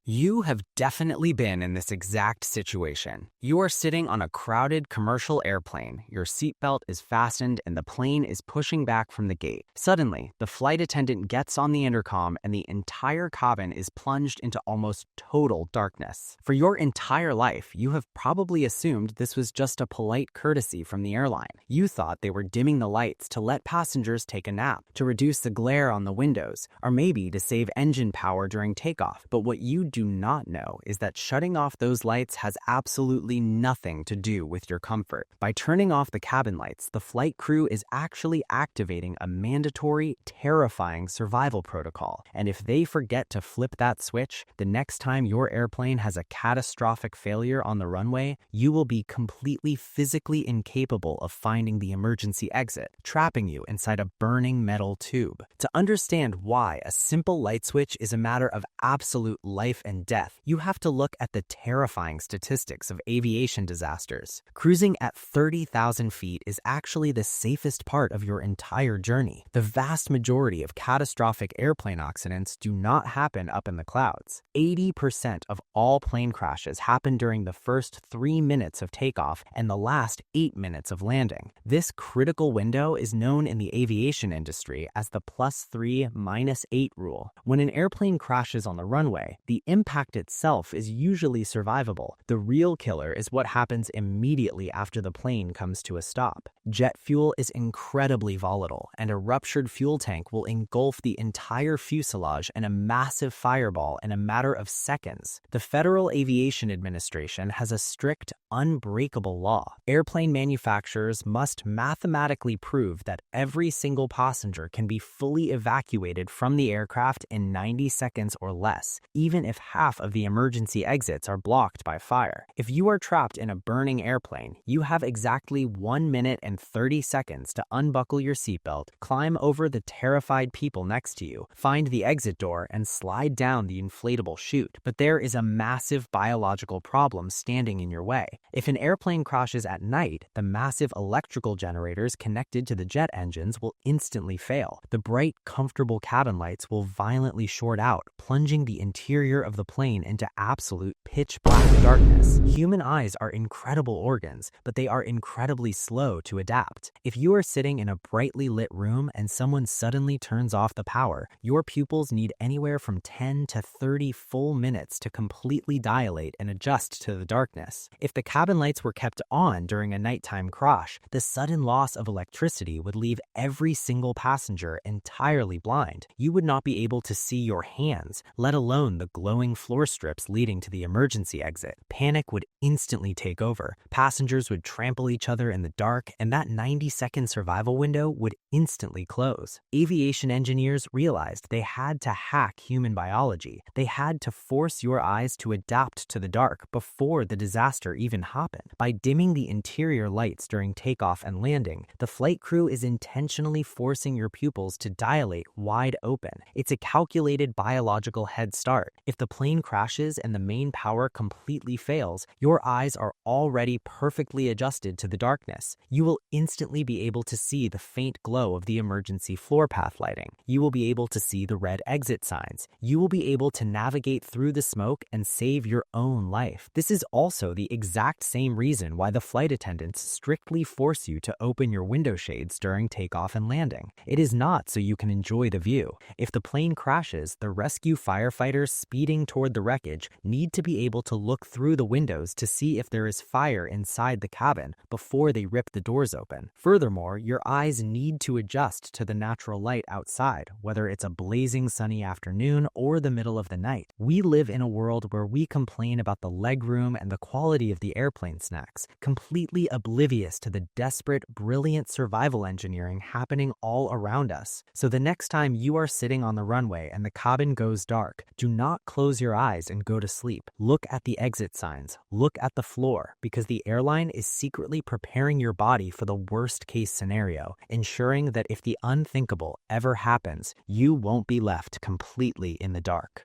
You have definitely been in this exact situation. You are sitting on a crowded commercial airplane, your seatbelt is fastened, and the plane is pushing back from the gate. Suddenly, the flight attendant gets on the intercom and the entire cabin is plunged into almost total darkness. For your entire life, you have probably assumed this was just a polite courtesy from the airline. You thought they were dimming the lights to let passengers take a nap, to reduce the glare on the windows, or maybe to save engine power during takeoff. But what you do not know is that shutting off those lights has absolutely nothing to do with your comfort. By turning off the cabin lights, the flight crew is actually activating a mandatory, terrifying survival protocol. And if they forget to flip that switch, the next time your airplane has a catastrophic failure on the runway, you will be completely physically incapable of finding the emergency exit, trapping you inside a burning metal tube. To understand why a simple light switch is a matter of absolute life and death, you have to look at the terrifying statistics of aviation disasters. Cruising at 30,000 feet is actually the safest part of your entire journey. The vast majority of catastrophic airplane accidents do not happen up in the clouds. 80% of all plane crashes happen during the first 3 minutes of takeoff and the last 8 minutes of landing. This critical window is known in the aviation industry as the +3 -8 rule. When an airplane crashes on the runway, the impact itself is usually survivable. The real killer is what happens immediately after the plane comes to a stop. Jet fuel is incredibly volatile, and a ruptured fuel tank will engulf the entire fuselage in a massive fireball in a matter of seconds. The Federal Aviation Administration has a strict, unbreakable law. Airplane manufacturers must mathematically prove that every single passenger can be fully evacuated from the aircraft in 90 seconds or less, even if half of the emergency exits are blocked by fire. If you are trapped in a burning airplane, you have exactly 1 minute and 30 seconds to unbuckle your seatbelt, climb over the terrified people next to you, find the exit door, and slide down the inflatable chute. But there is a massive biological problem standing in your way. If an airplane crashes at night, the massive electrical generators connected to the jet engines will instantly fail. The bright, comfortable cabin lights will violently short out, plunging the interior of the plane into absolute pitch black darkness. Human eyes are incredible organs, but they are incredibly slow to adapt. If you are sitting in a brightly lit room and someone suddenly turns off the power, your pupils need anywhere from 10 to 30 full minutes to completely dilate and adjust to the darkness. If the cabin lights were kept on during a nighttime crash, the sudden loss of electricity would leave every single passenger entirely blind. You would not be able to see your hands, let alone the glowing floor strips leading to the emergency exit. Panic would instantly take over. Passengers would trample each other in the dark, and that 90-second survival window would instantly close. Aviation engineers realized they had to hack human biology. They had to force your eyes to adapt to the dark before the disaster even happened. By dimming the interior lights during takeoff and landing, the flight crew is intentionally forcing your pupils to dilate wide open. It's a calculated biological head start. If the plane crashes and the main power completely fails, your eyes are already perfectly adjusted to the darkness. You will instantly be able to see the faint glow of the emergency floor path lighting. You will be able to see the red exit signs. You will be able to navigate through the smoke and save your own life. This is also the exact same reason why the flight attendants strictly force you to open your window shades during takeoff and landing. It is not so you can enjoy the view. If the plane crashes, the rescue firefighters speeding toward the wreckage need to be able to look through the windows to see if there is fire inside the cabin before they rip the doors open. Furthermore, your eyes need to adjust to the natural light outside, whether it's a blazing sunny afternoon or the middle of the night. We live in a world where we complain about the legroom and the quality of the airplane snacks, completely oblivious to the desperate, brilliant survival engineering happening all around us. So the next time you are sitting on the runway and the cabin goes dark, do not close your eyes and go to sleep. Look at the exit signs. Look at the floor, because the airline is secretly preparing your body for the worst-case scenario, ensuring that if the unthinkable ever happens, you won't be left completely in the dark.